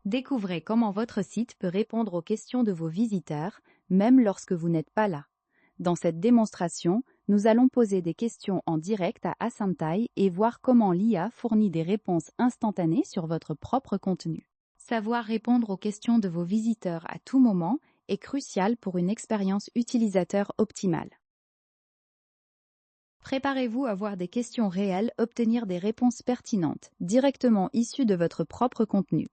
Découvrez comment votre site peut répondre aux questions de vos visiteurs, même lorsque vous n'êtes pas là. Dans cette démonstration, nous allons poser des questions en direct à Asyntai et voir comment l'IA fournit des réponses instantanées sur votre propre contenu. Savoir répondre aux questions de vos visiteurs à tout moment est crucial pour une expérience utilisateur optimale. Préparez-vous à voir des questions réelles obtenir des réponses pertinentes, directement issues de votre propre contenu.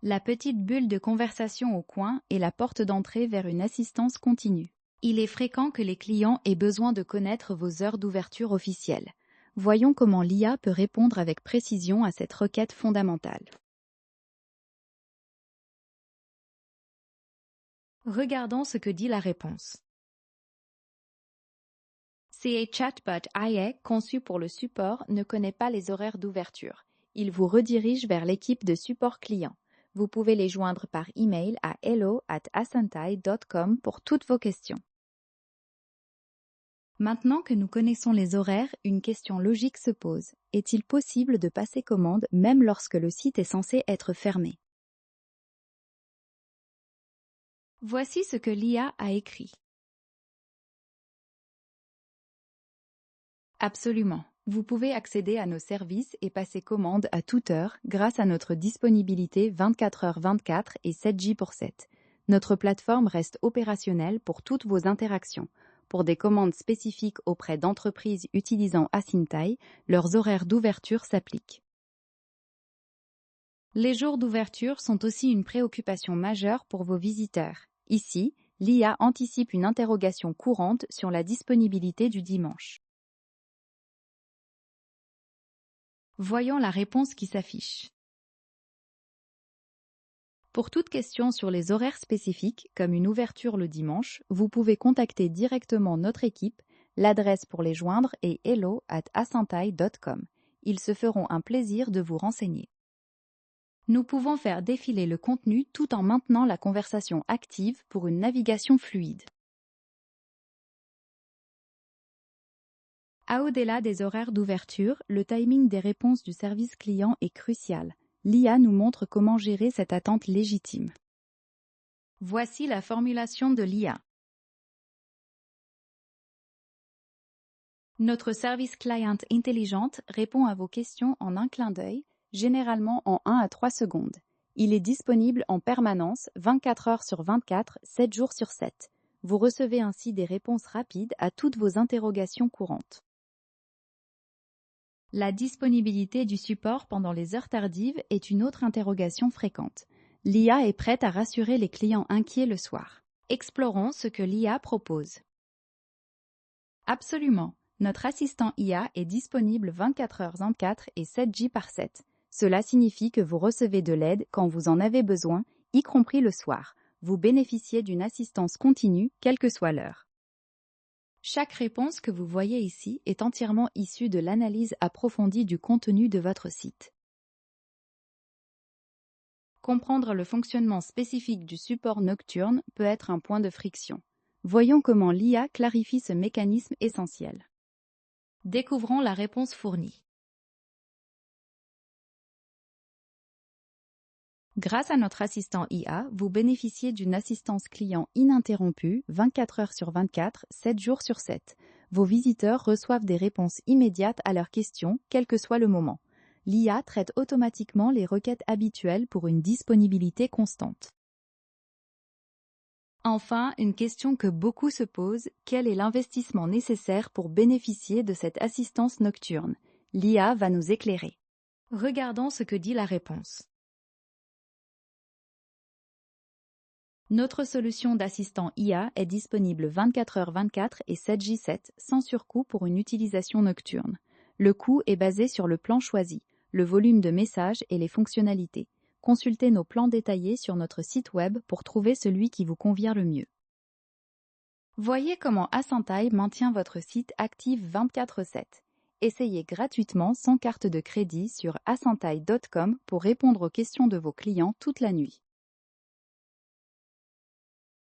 La petite bulle de conversation au coin est la porte d'entrée vers une assistance continue. Il est fréquent que les clients aient besoin de connaître vos heures d'ouverture officielles. Voyons comment l'IA peut répondre avec précision à cette requête fondamentale. Regardons ce que dit la réponse. CA Chatbot IA, conçu pour le support, ne connaît pas les horaires d'ouverture. Il vous redirige vers l'équipe de support client. Vous pouvez les joindre par email à hello@asyntai.com pour toutes vos questions. Maintenant que nous connaissons les horaires, une question logique se pose. Est-il possible de passer commande même lorsque le site est censé être fermé? Voici ce que l'IA a écrit. Absolument. Vous pouvez accéder à nos services et passer commande à toute heure grâce à notre disponibilité 24h/24 et 7J/7. Notre plateforme reste opérationnelle pour toutes vos interactions. Pour des commandes spécifiques auprès d'entreprises utilisant Asyntai, leurs horaires d'ouverture s'appliquent. Les jours d'ouverture sont aussi une préoccupation majeure pour vos visiteurs. Ici, l'IA anticipe une interrogation courante sur la disponibilité du dimanche. Voyons la réponse qui s'affiche. Pour toute question sur les horaires spécifiques, comme une ouverture le dimanche, vous pouvez contacter directement notre équipe. L'adresse pour les joindre est hello@asyntai.com. Ils se feront un plaisir de vous renseigner. Nous pouvons faire défiler le contenu tout en maintenant la conversation active pour une navigation fluide. Au-delà des horaires d'ouverture, le timing des réponses du service client est crucial. L'IA nous montre comment gérer cette attente légitime. Voici la formulation de l'IA. Notre service client intelligente répond à vos questions en un clin d'œil, généralement en 1 à 3 secondes. Il est disponible en permanence 24 heures sur 24, 7 jours sur 7. Vous recevez ainsi des réponses rapides à toutes vos interrogations courantes. La disponibilité du support pendant les heures tardives est une autre interrogation fréquente. L'IA est prête à rassurer les clients inquiets le soir. Explorons ce que l'IA propose. Absolument. Notre assistant IA est disponible 24h/24 et 7J/7. Cela signifie que vous recevez de l'aide quand vous en avez besoin, y compris le soir. Vous bénéficiez d'une assistance continue, quelle que soit l'heure. Chaque réponse que vous voyez ici est entièrement issue de l'analyse approfondie du contenu de votre site. Comprendre le fonctionnement spécifique du support nocturne peut être un point de friction. Voyons comment l'IA clarifie ce mécanisme essentiel. Découvrons la réponse fournie. Grâce à notre assistant IA, vous bénéficiez d'une assistance client ininterrompue 24 heures sur 24, 7 jours sur 7. Vos visiteurs reçoivent des réponses immédiates à leurs questions, quel que soit le moment. L'IA traite automatiquement les requêtes habituelles pour une disponibilité constante. Enfin, une question que beaucoup se posent, quel est l'investissement nécessaire pour bénéficier de cette assistance nocturne? L'IA va nous éclairer. Regardons ce que dit la réponse. Notre solution d'assistant IA est disponible 24h/24 et 7J/7 sans surcoût pour une utilisation nocturne. Le coût est basé sur le plan choisi, le volume de messages et les fonctionnalités. Consultez nos plans détaillés sur notre site web pour trouver celui qui vous convient le mieux. Voyez comment Asyntai maintient votre site actif 24/7. Essayez gratuitement sans carte de crédit sur asyntai.com pour répondre aux questions de vos clients toute la nuit.